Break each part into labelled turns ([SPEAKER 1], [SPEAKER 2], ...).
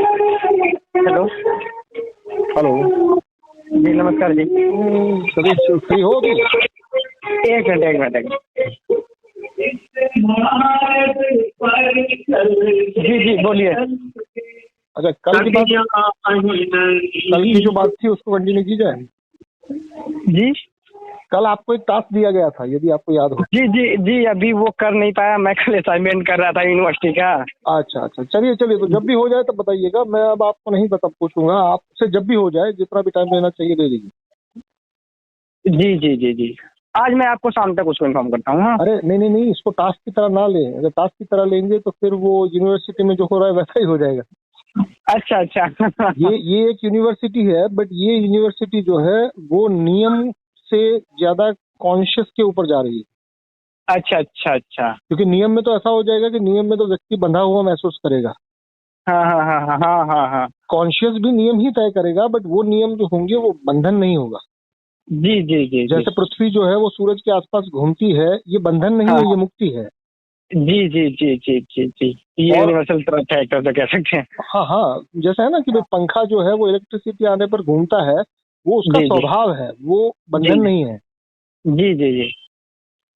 [SPEAKER 1] Hello.
[SPEAKER 2] Hello
[SPEAKER 1] जी नमस्कार जी।
[SPEAKER 2] सभी free हो अभी?
[SPEAKER 1] एक मिनट एक मिनट एक मिनट। जी जी बोलिए।
[SPEAKER 2] अच्छा, कल की जो बात थी उसको कंटिन्यू की जाए।
[SPEAKER 1] जी
[SPEAKER 2] कल आपको एक टास्क दिया गया था, यदि आपको याद हो।
[SPEAKER 1] जी जी जी अभी वो कर नहीं पाया, मैं कल असाइनमेंट कर रहा था यूनिवर्सिटी का।
[SPEAKER 2] अच्छा अच्छा, चलिए चलिए, तो जब भी हो जाए तब बताइएगा। मैं अब आपको नहीं बता पूछूंगा, आपसे जब भी हो जाए जितना भी टाइम लेना चाहिए ले लीजिए।
[SPEAKER 1] जी जी जी जी आज मैं आपको शाम तक उसको इन्फॉर्म करता हूँ। हाँ
[SPEAKER 2] अरे नहीं नहीं नहीं, इसको टास्क की तरह ना लें। अगर टास्क की तरह लेंगे तो फिर वो यूनिवर्सिटी में जो हो रहा है वैसा ही हो जाएगा।
[SPEAKER 1] अच्छा अच्छा।
[SPEAKER 2] ये एक यूनिवर्सिटी है, बट ये यूनिवर्सिटी जो है वो नियम से ज्यादा कॉन्शियस के ऊपर जा रही है।
[SPEAKER 1] अच्छा अच्छा अच्छा।
[SPEAKER 2] क्योंकि नियम में तो ऐसा हो जाएगा कि नियम में तो व्यक्ति बंधा हुआ महसूस करेगा।
[SPEAKER 1] हाँ हाँ हाँ हाँ हाँ हाँ हाँ।
[SPEAKER 2] कॉन्शियस भी नियम ही तय करेगा, बट वो नियम जो होंगे वो बंधन नहीं होगा।
[SPEAKER 1] जी जी जी जी
[SPEAKER 2] जैसे पृथ्वी जो है वो सूरज के आसपास घूमती है, ये बंधन नहीं
[SPEAKER 1] हाँ
[SPEAKER 2] है,
[SPEAKER 1] हाँ।
[SPEAKER 2] ये मुक्ति है।
[SPEAKER 1] जी जी जी जी जी जी ये
[SPEAKER 2] और
[SPEAKER 1] यूनिवर्सल ट्रुथ है, एक तरह से कह सकते हैं।
[SPEAKER 2] हाँ हाँ, जैसा है ना कि भाई पंखा जो है वो इलेक्ट्रिसिटी आने पर घूमता है, वो उसका
[SPEAKER 1] जी जी
[SPEAKER 2] स्वभाव है, वो
[SPEAKER 1] जी
[SPEAKER 2] बंधन नहीं है।
[SPEAKER 1] जी जी जी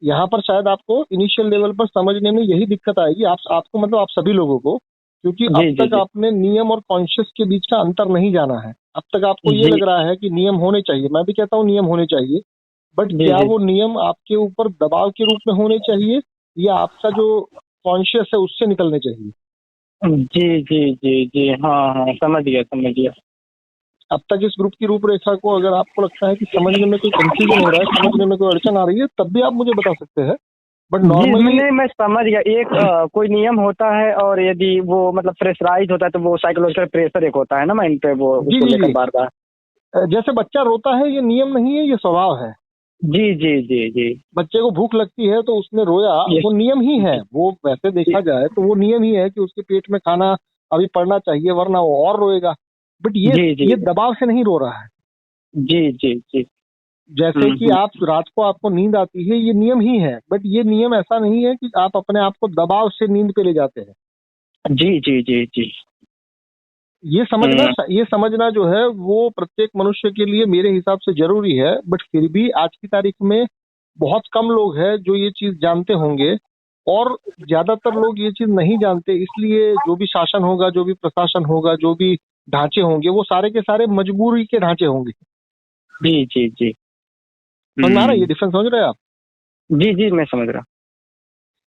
[SPEAKER 2] यहाँ पर शायद आपको इनिशियल लेवल पर समझने में यही दिक्कत आएगी, आपको मतलब आप सभी लोगों को, क्योंकि अब
[SPEAKER 1] जी जी
[SPEAKER 2] तक
[SPEAKER 1] जी
[SPEAKER 2] आपने नियम और कॉन्शियस के बीच का अंतर नहीं जाना है। अब तक आपको ये
[SPEAKER 1] जी
[SPEAKER 2] लग रहा है कि नियम होने चाहिए, मैं भी कहता हूँ नियम होने चाहिए, बट
[SPEAKER 1] जी
[SPEAKER 2] क्या
[SPEAKER 1] जी
[SPEAKER 2] वो नियम आपके ऊपर दबाव के रूप में होने चाहिए या आपका जो कॉन्शियस है उससे निकलने चाहिए।
[SPEAKER 1] जी जी जी जी हाँ हाँ समझ गया समझ गया।
[SPEAKER 2] अब तक इस ग्रुप की रूपरेखा को अगर आपको लगता है कि समझने में कोई कंफ्यूजन हो रहा है, समझने में कोई अड़चन आ रही है, तब भी आप मुझे बता सकते हैं। बट
[SPEAKER 1] जी
[SPEAKER 2] नॉर्मली
[SPEAKER 1] मैं समझ गया। एक कोई नियम होता है और यदि वो मतलब प्रेशराइज होता है तो वो साइकोलॉजिकल प्रेशर एक होता है ना माइंड पे, वो
[SPEAKER 2] जी
[SPEAKER 1] उसको
[SPEAKER 2] जी
[SPEAKER 1] लेकर
[SPEAKER 2] जी,
[SPEAKER 1] बार बार।
[SPEAKER 2] जैसे बच्चा रोता है, ये नियम नहीं है, ये स्वभाव है।
[SPEAKER 1] जी जी जी जी
[SPEAKER 2] बच्चे को भूख लगती है तो उसने रोया,
[SPEAKER 1] ये
[SPEAKER 2] वो नियम ही है।
[SPEAKER 1] जी
[SPEAKER 2] वो वैसे देखा जाए तो वो नियम ही है कि उसके पेट में खाना अभी पड़ना चाहिए, वरना वो और रोएगा। बट ये
[SPEAKER 1] जी जी
[SPEAKER 2] ये दबाव से नहीं रो रहा है।
[SPEAKER 1] जी जी जी
[SPEAKER 2] जैसे कि आप रात को आपको नींद आती है, ये नियम ही है, बट ये नियम ऐसा नहीं है कि आप अपने आप को दबाव से नींद पे ले जाते हैं।
[SPEAKER 1] जी जी जी जी
[SPEAKER 2] ये समझना जो है वो प्रत्येक मनुष्य के लिए मेरे हिसाब से जरूरी है। बट फिर भी आज की तारीख में बहुत कम लोग हैं जो ये चीज जानते होंगे, और ज्यादातर लोग ये चीज नहीं जानते। इसलिए जो भी शासन होगा, जो भी प्रशासन होगा, जो भी ढांचे होंगे, वो सारे के सारे मजबूरी के ढांचे होंगे।
[SPEAKER 1] जी जी जी
[SPEAKER 2] समझ में आ रहा है? ये डिफरेंस समझ रहे हैं आप?
[SPEAKER 1] जी जी मैं समझ रहा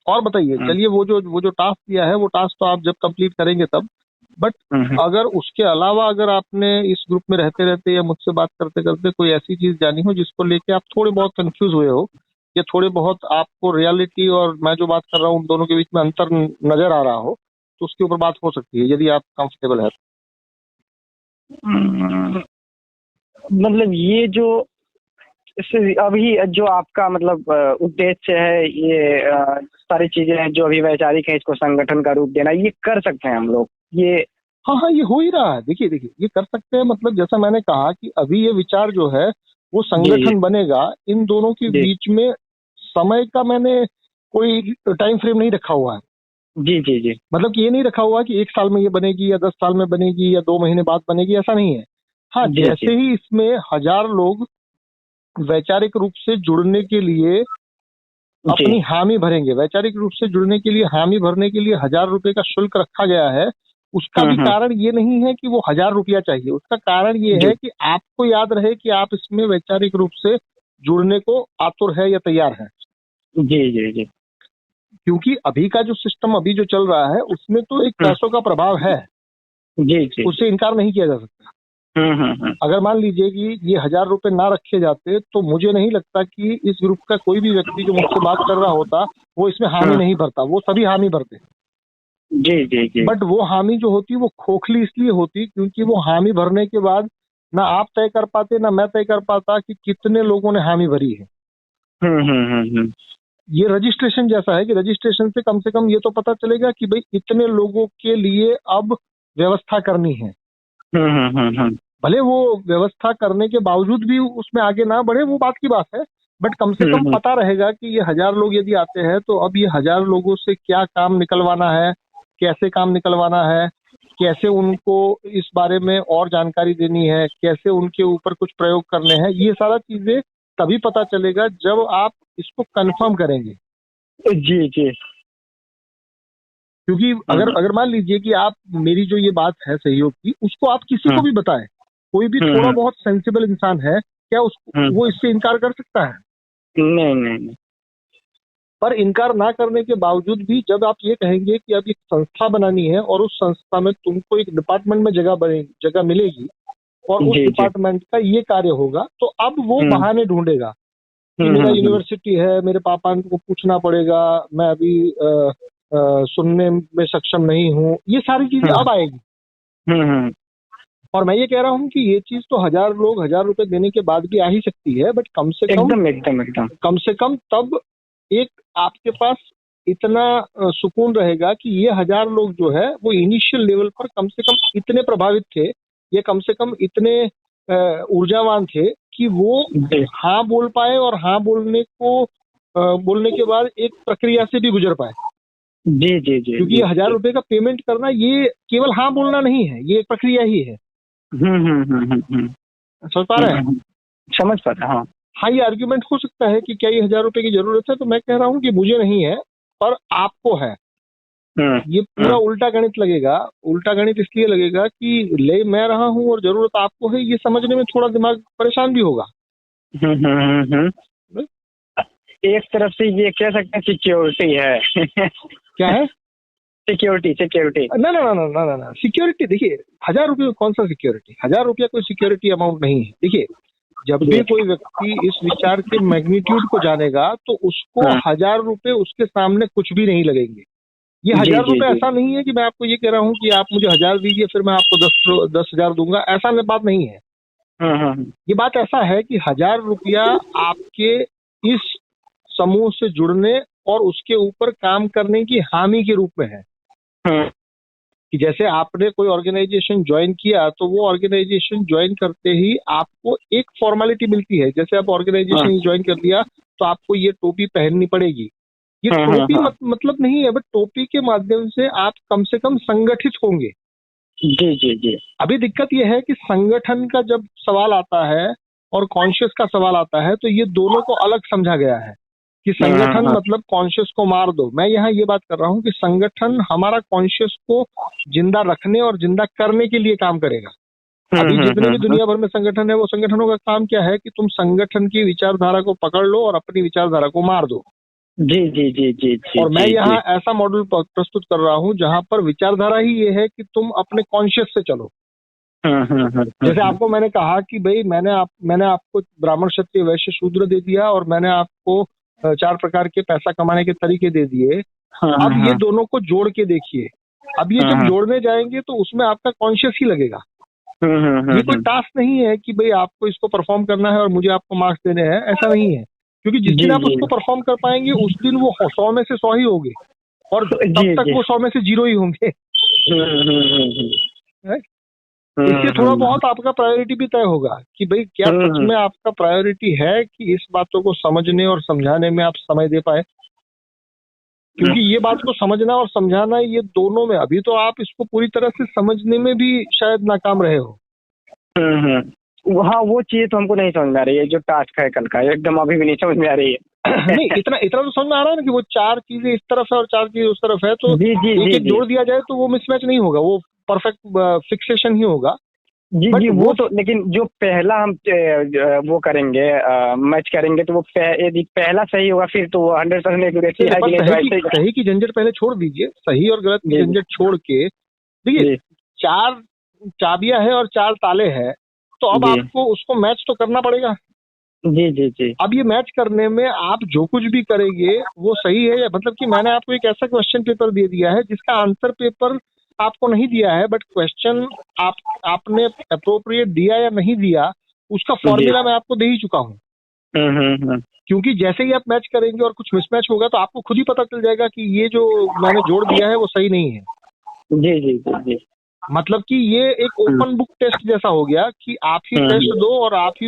[SPEAKER 2] और बताइए,
[SPEAKER 1] हूँ।
[SPEAKER 2] चलिए वो जो टास्क दिया है वो टास्क तो आप जब कंप्लीट करेंगे तब। बट अगर उसके अलावा अगर आपने इस ग्रुप में रहते रहते या मुझसे बात करते करते कोई ऐसी चीज जानी हो जिसको लेके आप थोड़े बहुत कंफ्यूज हुए हो, या थोड़े बहुत आपको रियलिटी और मैं जो बात कर रहा हूँ उन दोनों के बीच में अंतर नजर आ रहा हो, तो उसके ऊपर बात हो सकती है, यदि आप कंफर्टेबल है।
[SPEAKER 1] मतलब ये जो अभी जो आपका मतलब उद्देश्य है, ये सारी चीजें हैं जो अभी वैचारिक है, इसको संगठन का रूप देना, ये कर सकते हैं हम लोग ये।
[SPEAKER 2] हाँ हाँ, ये हो ही रहा है। देखिए देखिए, ये कर सकते हैं। मतलब जैसा मैंने कहा कि अभी ये विचार जो है वो
[SPEAKER 1] जी जी
[SPEAKER 2] संगठन बनेगा, इन दोनों के
[SPEAKER 1] जी
[SPEAKER 2] बीच में समय का मैंने कोई टाइम फ्रेम नहीं रखा हुआ है।
[SPEAKER 1] जी जी जी
[SPEAKER 2] मतलब कि ये नहीं रखा हुआ कि 1 साल में ये बनेगी या 10 साल में बनेगी या 2 महीने बाद बनेगी, ऐसा नहीं है। हाँ,
[SPEAKER 1] जी जी
[SPEAKER 2] जैसे ही इसमें 1000 लोग वैचारिक रूप से जुड़ने के लिए
[SPEAKER 1] जी
[SPEAKER 2] अपनी हामी भरेंगे, वैचारिक रूप से जुड़ने के लिए हामी भरने के लिए 1000 रुपए का शुल्क रखा गया है। उसका भी
[SPEAKER 1] हम्म।
[SPEAKER 2] कारण ये नहीं है कि वो 1000 रुपया चाहिए, उसका कारण ये
[SPEAKER 1] जी
[SPEAKER 2] है कि आपको याद रहे कि आप इसमें वैचारिक रूप से जुड़ने को आतुर है या तैयार है।
[SPEAKER 1] जी जी जी
[SPEAKER 2] क्योंकि अभी का जो सिस्टम अभी जो चल रहा है उसमें तो एक
[SPEAKER 1] हम्म,
[SPEAKER 2] पैसों का प्रभाव है,
[SPEAKER 1] जी जी
[SPEAKER 2] उससे इनकार नहीं किया जा सकता।
[SPEAKER 1] हम्म।
[SPEAKER 2] अगर मान लीजिए कि ये 1000 रुपए ना रखे जाते तो मुझे नहीं लगता कि इस ग्रुप का कोई भी व्यक्ति जो मुझसे बात कर रहा होता वो इसमें हामी
[SPEAKER 1] हम्म,
[SPEAKER 2] नहीं भरता, वो सभी हामी भरते।
[SPEAKER 1] जी जी जी
[SPEAKER 2] बट वो हामी जो होती वो खोखली इसलिए होती क्योंकि वो हामी भरने के बाद ना आप तय कर पाते ना मैं तय कर पाता कि कितने लोगों ने हामी भरी है।
[SPEAKER 1] हम्म।
[SPEAKER 2] ये रजिस्ट्रेशन जैसा है कि रजिस्ट्रेशन से कम ये तो पता चलेगा कि भाई इतने लोगों के लिए अब व्यवस्था करनी है।
[SPEAKER 1] हम्म।
[SPEAKER 2] भले वो व्यवस्था करने के बावजूद भी उसमें आगे ना बढ़े, वो बात की बात है, बट कम से कम पता रहेगा कि ये 1000 लोग यदि आते हैं तो अब ये 1000 लोगों से क्या काम निकलवाना है, कैसे काम निकलवाना है, कैसे उनको इस बारे में और जानकारी देनी है, कैसे उनके ऊपर कुछ प्रयोग करने हैं, ये सारा चीजें तभी पता चलेगा जब आप इसको कंफर्म करेंगे।
[SPEAKER 1] जी जी।
[SPEAKER 2] क्योंकि अगर मान लीजिए कि आप मेरी जो ये बात है सहयोग की, उसको आप किसी को भी बताएं, कोई भी थोड़ा बहुत सेंसिबल इंसान है, क्या उसको वो इससे इनकार कर सकता है?
[SPEAKER 1] नहीं नहीं नहीं।
[SPEAKER 2] पर इनकार ना करने के बावजूद भी जब आप ये कहेंगे कि अब एक संस्था बनानी है और उस संस्था में तुमको एक डिपार्टमेंट में जगह मिलेगी और उस डिपार्टमेंट का ये कार्य होगा, तो अब वो बहाने ढूंढेगा कि मेरा यूनिवर्सिटी है, मेरे पापा को पूछना पड़ेगा, मैं अभी सुनने में सक्षम नहीं हूँ, ये सारी चीजें अब आएगी। और मैं ये कह रहा हूँ कि ये चीज तो 1000 लोग 1000 रुपए देने के बाद भी आ ही सकती है, बट कम से कम तब एक आपके पास इतना सुकून रहेगा कि ये 1000 लोग जो है वो इनिशियल लेवल पर कम से कम इतने प्रभावित थे, ये कम से कम इतने ऊर्जावान थे कि वो हाँ बोल पाए और हाँ बोलने के बाद एक प्रक्रिया से भी गुजर पाए।
[SPEAKER 1] जी जी जी।
[SPEAKER 2] क्योंकि 1000 रुपए का पेमेंट करना ये केवल हाँ बोलना नहीं है, ये एक प्रक्रिया ही है। समझ पा रहे हैं?
[SPEAKER 1] समझ पा रहे हैं।
[SPEAKER 2] हाँ, ये आर्ग्यूमेंट हो सकता है कि क्या ये 1000 रुपए की जरूरत है, तो मैं कह रहा हूँ कि मुझे नहीं है पर आपको है। ये पूरा उल्टा गणित लगेगा। उल्टा गणित इसलिए लगेगा कि ले मैं रहा हूँ और जरूरत आपको है, ये समझने में थोड़ा दिमाग परेशान भी होगा।
[SPEAKER 1] एक तरफ से ये कह सकते हैं सिक्योरिटी है।
[SPEAKER 2] क्या है?
[SPEAKER 1] सिक्योरिटी।
[SPEAKER 2] ना सिक्योरिटी देखिए, 1000 रुपये कौन सा सिक्योरिटी? 1000 रुपया कोई सिक्योरिटी अमाउंट नहीं है। देखिए, जब भी कोई व्यक्ति इस विचार के मैग्नीट्यूड को जानेगा तो उसको 1000 रुपये उसके सामने कुछ भी नहीं लगेंगे। ये 1000 रुपये ऐसा नहीं है कि मैं आपको ये कह रहा हूँ कि आप मुझे 1000 दीजिए फिर मैं आपको 10,000 दूंगा, ऐसा बात नहीं है। ये बात ऐसा है कि 1000 रुपया आपके इस समूह से जुड़ने और उसके ऊपर काम करने की हामी के रूप में है। कि जैसे आपने कोई ऑर्गेनाइजेशन ज्वाइन किया तो वो ऑर्गेनाइजेशन ज्वाइन करते ही आपको एक फॉर्मेलिटी मिलती है। जैसे आप ऑर्गेनाइजेशन ज्वाइन कर दिया तो आपको ये टोपी पहननी पड़ेगी। ये टोपी मतलब नहीं है, बट टोपी के माध्यम से आप कम से कम संगठित होंगे।
[SPEAKER 1] जी जी जी।
[SPEAKER 2] अभी दिक्कत यह है कि संगठन का जब सवाल आता है और कॉन्शियस का सवाल आता है तो ये दोनों को अलग समझा गया है कि संगठन मतलब कॉन्शियस को मार दो। मैं यहाँ ये बात कर रहा हूँ कि संगठन हमारा कॉन्शियस को जिंदा रखने और जिंदा करने के लिए काम करेगा। अभी जितने भी दुनिया भर में संगठन है, वो संगठनों का काम क्या है कि तुम संगठन की विचारधारा को पकड़ लो और अपनी विचारधारा को मार दो।
[SPEAKER 1] जी जी जी जी जी।
[SPEAKER 2] और मैं यहाँ ऐसा मॉडल प्रस्तुत कर रहा हूँ जहाँ पर विचारधारा ही ये है कि तुम अपने कॉन्शियस से चलो। जैसे आपको मैंने कहा कि भाई मैंने आपको ब्राह्मण, क्षत्रिय, वैश्य, शूद्र दे दिया और मैंने आपको 4 प्रकार के पैसा कमाने के तरीके दे दिए। अब ये दोनों को जोड़ के देखिए। अब ये जब जोड़ने जाएंगे तो उसमें आपका कॉन्शियस ही लगेगा। ये कोई टास्क नहीं है कि भाई आपको इसको परफॉर्म करना है और मुझे आपको मार्क्स देने हैं, ऐसा नहीं है। क्योंकि जिस दिन आप उसको परफॉर्म कर पाएंगे उस दिन वो 100 में से 100 ही होंगे और तब तक वो 100 में से 0 ही होंगे। इससे थोड़ा बहुत आपका प्रायोरिटी भी तय होगा कि भाई क्या सच में आपका प्रायोरिटी है कि इस बातों को समझने और समझाने में आप समय दे पाए। क्योंकि ये बात को समझना और समझाना, ये दोनों में अभी तो आप इसको पूरी तरह से समझने में भी शायद नाकाम रहे हो।
[SPEAKER 1] हाँ, वो चीज तो हमको नहीं समझ में आ रही है जो टास्क है कल का, एकदम अभी भी नहीं समझ में आ रही है।
[SPEAKER 2] नहीं, इतना तो समझ में आ रहा है ना कि वो 4 चीजें इस तरफ है और 4 चीजें उस तरफ है, तो एक जोड़ दिया जाए तो वो मिसमैच नहीं होगा, वो परफेक्ट फिक्सेशन ही होगा।
[SPEAKER 1] जी जी, वो तो, लेकिन जो पहला हम वो करेंगे, मैच करेंगे, तो वो यदि पहला सही होगा फिर तो वो 100% एक्यूरेसी है।
[SPEAKER 2] सही की झंझट पहले छोड़ दीजिए, सही और गलत की झंझट छोड़ के देखिए, 4 चाबियां है और 4 ताले हैं, तो अब आपको उसको मैच तो करना पड़ेगा।
[SPEAKER 1] जी जी जी।
[SPEAKER 2] अब ये मैच करने में आप जो कुछ भी करेंगे वो सही है, या मतलब कि मैंने आपको एक ऐसा क्वेश्चन पेपर दे दिया है जिसका आंसर पेपर आपको नहीं दिया है, बट क्वेश्चन आपने अप्रोप्रिएट दिया या नहीं दिया उसका फॉर्मूला मैं आपको दे ही चुका हूँ। क्योंकि जैसे ही आप मैच करेंगे और कुछ मिसमैच होगा तो आपको खुद ही पता चल जाएगा कि ये जो मैंने जोड़ दिया है वो सही नहीं है।
[SPEAKER 1] जी जी जी।
[SPEAKER 2] मतलब कि ये एक ओपन बुक टेस्ट जैसा हो गया कि आप ही टेस्ट दो और आप ही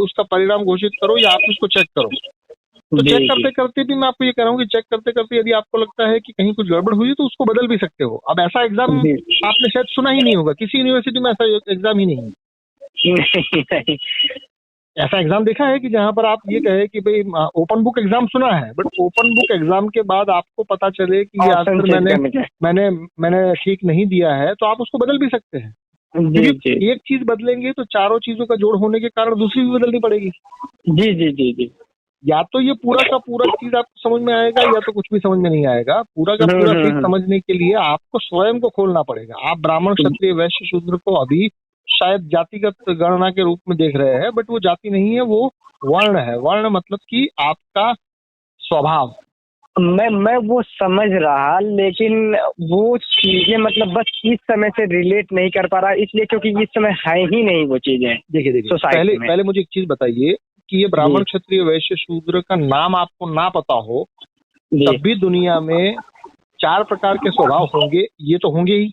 [SPEAKER 2] उसका परिणाम घोषित करो या आप उसको चेक करो। तो
[SPEAKER 1] जी,
[SPEAKER 2] चेक
[SPEAKER 1] जी।
[SPEAKER 2] करते करते भी मैं आपको ये कह रहा हूँ कि चेक करते करते यदि आपको लगता है कि कहीं कुछ गड़बड़ हुई तो उसको बदल भी सकते हो। अब ऐसा एग्जाम
[SPEAKER 1] जी।
[SPEAKER 2] आपने शायद सुना ही नहीं होगा, किसी यूनिवर्सिटी में ऐसा एग्जाम ही नहीं है।
[SPEAKER 1] नहीं, नहीं।
[SPEAKER 2] ऐसा एग्जाम देखा है कि जहां पर आप ये कहे कि भाई ओपन बुक एग्जाम सुना है, बट ओपन बुक एग्जाम के बाद आपको पता चले कि ये
[SPEAKER 1] ऑप्शन
[SPEAKER 2] आंसर
[SPEAKER 1] चेंज
[SPEAKER 2] मैंने
[SPEAKER 1] करने के।
[SPEAKER 2] मैंने मैंने ठीक नहीं दिया है, तो आप उसको बदल भी सकते हैं।
[SPEAKER 1] जी, जी।
[SPEAKER 2] क्योंकि एक चीज बदलेंगे तो चारों चीजों का जोड़ होने के कारण दूसरी भी बदलनी पड़ेगी।
[SPEAKER 1] जी, जी, जी, जी।
[SPEAKER 2] या तो ये पूरा का पूरा चीज आपको समझ में आएगा या तो कुछ भी समझ में नहीं आएगा। पूरा का पूरा चीज
[SPEAKER 1] हम्म।
[SPEAKER 2] समझने के लिए आपको स्वयं को खोलना पड़ेगा। आप ब्राह्मण क्षत्रिय वैश्य शूद्र को अभी शायद जातिगत गणना के रूप में देख रहे हैं, बट वो जाति नहीं है, वो वर्ण है। वर्ण मतलब कि आपका स्वभाव।
[SPEAKER 1] मैं वो समझ रहा, लेकिन वो चीजें मतलब बस इस समय से रिलेट नहीं कर पा रहा, इसलिए क्योंकि इस समय है ही नहीं वो चीजें
[SPEAKER 2] देखिए
[SPEAKER 1] सोसाइटी में।
[SPEAKER 2] पहले मुझे एक चीज बताइए कि ये ब्राह्मण क्षत्रिय वैश्य शूद्र का नाम आपको ना पता हो,
[SPEAKER 1] जी,
[SPEAKER 2] तब भी दुनिया में 4 प्रकार के स्वभाव होंगे, ये तो होंगे ही।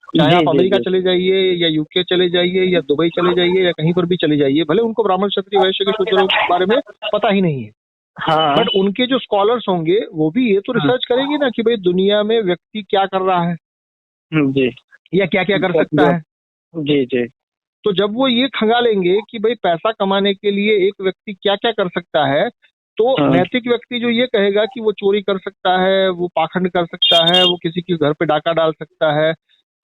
[SPEAKER 2] चाहे
[SPEAKER 1] जी,
[SPEAKER 2] आप
[SPEAKER 1] जी,
[SPEAKER 2] अमेरिका
[SPEAKER 1] जी।
[SPEAKER 2] चले जाइए या यूके चले जाइए या दुबई चले जाइए या कहीं पर भी चले जाइए, भले उनको ब्राह्मण क्षत्रिय वैश्य के शूद्र के बारे में पता ही नहीं है,
[SPEAKER 1] हाँ।
[SPEAKER 2] बट उनके जो स्कॉलर्स होंगे वो भी ये तो रिसर्च करेंगे ना कि भाई दुनिया में व्यक्ति क्या कर रहा है
[SPEAKER 1] जी,
[SPEAKER 2] या क्या क्या कर सकता है।
[SPEAKER 1] जी, जी।
[SPEAKER 2] तो जब वो ये खंगालेंगे कि भाई पैसा कमाने के लिए एक व्यक्ति क्या क्या कर सकता है, तो
[SPEAKER 1] हाँ।
[SPEAKER 2] नैतिक व्यक्ति जो ये कहेगा कि वो चोरी कर सकता है, वो पाखंड कर सकता है, वो किसी के घर पे डाका डाल सकता है,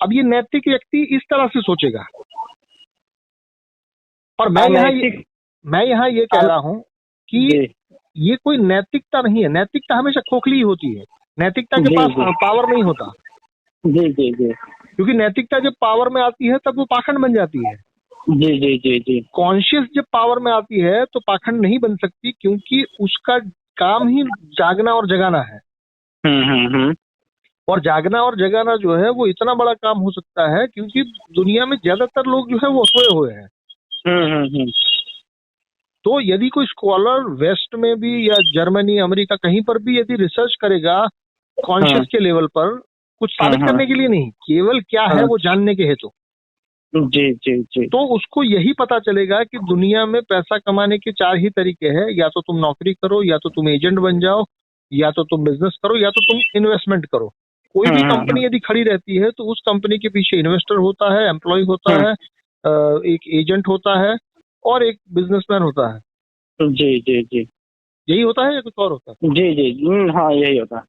[SPEAKER 2] अब ये नैतिक व्यक्ति इस तरह से सोचेगा। और
[SPEAKER 1] अनैतिक।
[SPEAKER 2] मैं यहाँ ये कह रहा हूँ कि
[SPEAKER 1] जी,
[SPEAKER 2] ये कोई नैतिकता नहीं है। नैतिकता हमेशा खोखली ही होती है, नैतिकता के
[SPEAKER 1] जी,
[SPEAKER 2] पास
[SPEAKER 1] जी,
[SPEAKER 2] पावर नहीं होता।
[SPEAKER 1] जी, जी, जी,
[SPEAKER 2] क्योंकि नैतिकता जब पावर में आती है तब वो पाखंड बन जाती है।
[SPEAKER 1] जी, जी, जी, जी।
[SPEAKER 2] कॉन्शियस जब पावर में आती है तो पाखंड नहीं बन सकती, क्योंकि उसका काम ही जागना और जगाना है।
[SPEAKER 1] हम्म।
[SPEAKER 2] और जागना और जगाना जो है वो इतना बड़ा काम हो सकता है क्योंकि दुनिया में ज्यादातर लोग जो है वो सोए हुए हैं।
[SPEAKER 1] हम्म।
[SPEAKER 2] तो यदि कोई स्कॉलर वेस्ट में भी या जर्मनी अमेरिका कहीं पर भी यदि रिसर्च करेगा कॉन्शियस के लेवल पर, कुछ साबित करने के लिए नहीं, केवल क्या है वो जानने के हेतु,
[SPEAKER 1] जी, जी, जी।
[SPEAKER 2] तो उसको यही पता चलेगा कि दुनिया में पैसा कमाने के 4 ही तरीके हैं। या तो तुम नौकरी करो, या तो तुम एजेंट बन जाओ, या तो तुम बिजनेस करो, या तो तुम इन्वेस्टमेंट करो। कोई भी कंपनी यदि खड़ी रहती है तो उस कंपनी के पीछे इन्वेस्टर होता है, एम्प्लॉय होता है, एक एजेंट होता है और एक बिजनेसमैन होता है।
[SPEAKER 1] जी, जी, जी,
[SPEAKER 2] यही होता है या कुछ और होता है?
[SPEAKER 1] जी, जी। हाँ, यही होता।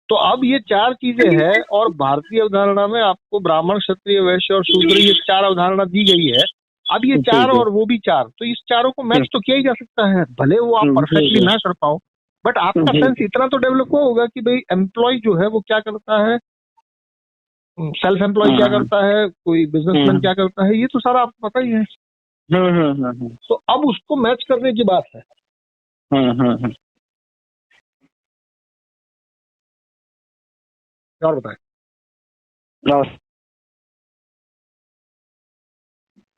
[SPEAKER 2] तो अब ये 4 चीजें हैं और भारतीय अवधारणा में आपको ब्राह्मण क्षत्रिय वैश्य और शूद्र ये 4 अवधारणा दी गई है। अब ये
[SPEAKER 1] जी,
[SPEAKER 2] 4
[SPEAKER 1] जी।
[SPEAKER 2] और वो भी 4, तो इस चारों को मैच तो किया ही जा सकता है, भले वो आप
[SPEAKER 1] जी,
[SPEAKER 2] परफेक्टली
[SPEAKER 1] जी,
[SPEAKER 2] ना कर पाओ, बट आपका
[SPEAKER 1] जी,
[SPEAKER 2] सेंस इतना तो डेवलप होगा कि भाई एम्प्लॉय जो है वो क्या करता है, सेल्फ एम्प्लॉय क्या करता है, कोई बिजनेसमैन क्या करता है, ये तो सारा आपको पता ही है। तो अब उसको मैच करने की बात है। और बताएं,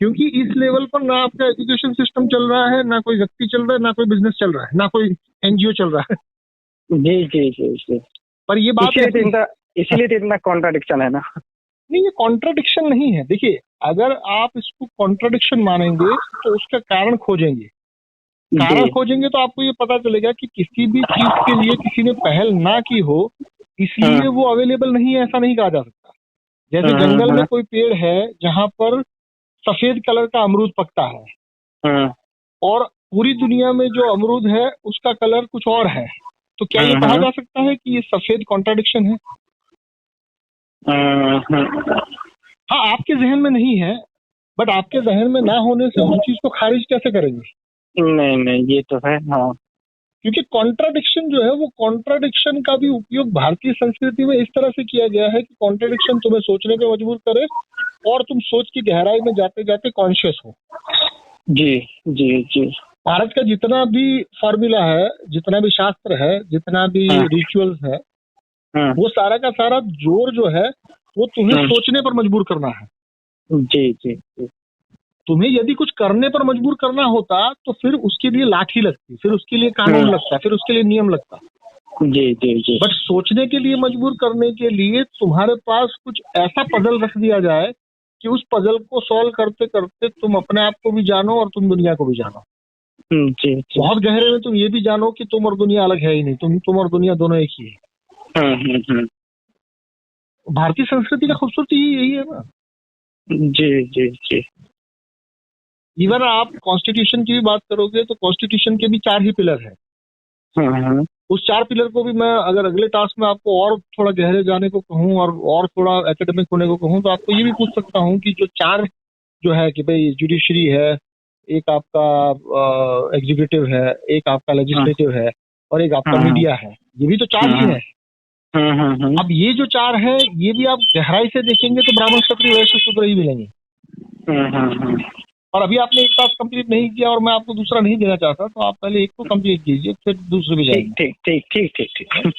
[SPEAKER 2] क्योंकि इस लेवल पर ना आपका एजुकेशन सिस्टम चल रहा है, ना कोई व्यक्ति चल रहा है, ना कोई बिजनेस चल रहा है, ना कोई एनजीओ चल रहा है।
[SPEAKER 1] जी, जी, जी, जी।
[SPEAKER 2] पर ये बात
[SPEAKER 1] इसीलिए तो इतना कॉन्ट्राडिक्शन है ना।
[SPEAKER 2] नहीं, ये कॉन्ट्राडिक्शन नहीं है। देखिए, अगर आप इसको कॉन्ट्राडिक्शन मानेंगे तो उसका कारण खोजेंगे। कारण खोजेंगे तो आपको ये पता चलेगा कि किसी भी चीज के लिए किसी ने पहल ना की हो इसलिए वो अवेलेबल नहीं है, ऐसा नहीं कहा जा सकता। जैसे जंगल में कोई पेड़ है जहां पर सफेद कलर का अमरूद पकता है और पूरी दुनिया में जो अमरूद है उसका कलर कुछ और है, तो क्या ये कहा जा सकता है कि ये सफेद कॉन्ट्राडिक्शन है? हाँ, आपके जहन में नहीं है, बट आपके जहन में ना होने से उस चीज को खारिज कैसे करेंगे?
[SPEAKER 1] नहीं, नहीं, ये तो है। हाँ।
[SPEAKER 2] क्योंकि कॉन्ट्राडिक्शन जो है वो कॉन्ट्राडिक्शन का भी उपयोग भारतीय संस्कृति में इस तरह से किया गया है कि कॉन्ट्राडिक्शन तुम्हें सोचने पे मजबूर करे और तुम सोच की गहराई में जाते जाते कॉन्शियस हो।
[SPEAKER 1] जी, जी, जी।
[SPEAKER 2] भारत का जितना भी फॉर्मूला है, जितना भी शास्त्र है, जितना भी रिचुअल्स है, वो सारा का सारा जोर जो है वो तुम्हें सोचने पर मजबूर करना है।
[SPEAKER 1] जी, जी, जी।
[SPEAKER 2] तुम्हें यदि कुछ करने पर मजबूर करना होता तो फिर उसके लिए लाठी लगती, फिर उसके लिए कानून लगता, फिर उसके लिए नियम लगता।
[SPEAKER 1] जी, जी, जी।
[SPEAKER 2] बट सोचने के लिए मजबूर करने के लिए तुम्हारे पास कुछ ऐसा पजल रख दिया जाए कि उस पजल को सॉल्व करते करते तुम अपने आप को भी जानो और तुम दुनिया को भी जानो।
[SPEAKER 1] जी जी।
[SPEAKER 2] बहुत गहरे में तुम ये भी जानो कि तुम और दुनिया अलग है ही नहीं, तुम और दुनिया दोनों एक ही है। भारतीय संस्कृति का खूबसूरती यही है ना।
[SPEAKER 1] जी जी जी।
[SPEAKER 2] इवन आप कॉन्स्टिट्यूशन की भी बात करोगे तो कॉन्स्टिट्यूशन के भी 4 ही पिलर है। उस 4 पिलर को भी मैं अगर अगले टास्क में आपको और थोड़ा गहरे जाने को कहूँ और थोड़ा एकेडमिक होने को कहूँ तो आपको ये भी पूछ सकता हूँ कि जो 4 जो है कि भाई जुडिशरी है, एक आपका एग्जीक्यूटिव है, एक आपका लेजिस्लेटिव है और एक आपका मीडिया है, ये भी तो 4 ही है। अब ये जो 4 है ये भी आप गहराई से देखेंगे तो ब्राह्मण क्षत्रिय वैश्य शूद्र ही मिलेंगे। और अभी आपने एक टास्क कंप्लीट नहीं किया और मैं आपको दूसरा नहीं देना चाहता, तो आप पहले एक को कंप्लीट कीजिए फिर दूसरे भी जाएंगे।
[SPEAKER 1] ठीक ठीक ठीक ठीक ठीक ठीक।